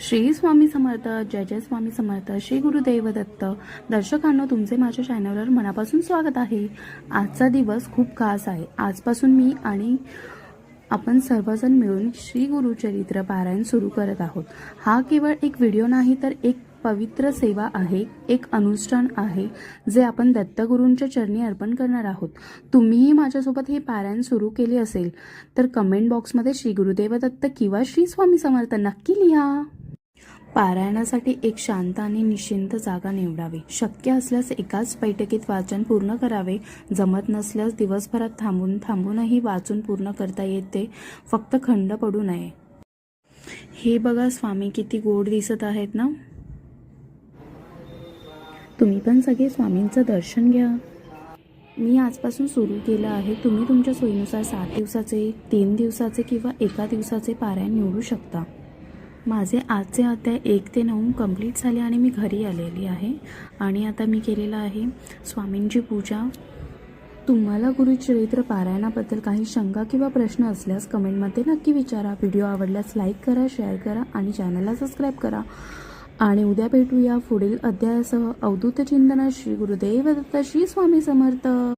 श्री स्वामी समर्थ. जय जय स्वामी समर्थ. श्री गुरुदेव दत्त. दर्शकांनो, तुमचे माझ्या चॅनलवर मनापासून स्वागत आहे. आजचा दिवस खूप खास आहे. आजपासून मी आणि आपण सर्वजण मिळून श्री गुरुचरित्र पारायण सुरू करत आहोत. हा केवळ एक व्हिडिओ नाही, तर एक पवित्र सेवा आहे, एक अनुष्ठान आहे, जे आपण दत्तगुरूंच्या चरणी अर्पण करणार आहोत. तुम्हीही माझ्यासोबत हे पारायण सुरू केले असेल तर कमेंट बॉक्समध्ये श्री गुरुदेव दत्त किंवा श्री स्वामी समर्थ नक्की लिहा. पारायणासाठी एक शांत आणि निश्चिंत जागा निवडावी. शक्य असल्यास एकाच बैठकीत वाचन पूर्ण करावे. जमत नसल्यास दिवसभरात थांबूनही वाचून पूर्ण करता येते. फक्त खंड पडू नये. हे बघा, स्वामी किती गोड दिसत आहेत ना. तुम्ही पण सगळे स्वामींचं दर्शन घ्या. मी आजपासून सुरू केलं आहे. तुम्ही तुमच्या सोयीनुसार 7 दिवसाचे, 3 दिवसाचे किंवा एका दिवसाचे पारायण निवडू शकता. माझे आजचे अध्याय 1 ते 9 कंप्लीट झाले आणि मी घरी आलेली आहे. आणि आता मी केलेलं आहे स्वामींची पूजा. तुम्हाला गुरुचरित्र पारायणाबद्दल काही शंका किंवा प्रश्न असल्यास कमेंटमध्ये नक्की विचारा. व्हिडिओ आवडल्यास लाईक करा, शेअर करा आणि चॅनलला सबस्क्राईब करा. आणि उद्या भेटूया पुढील अध्यायासह. अवधूत चिंतन. श्री गुरुदेव दत्त. श्री स्वामी समर्थ.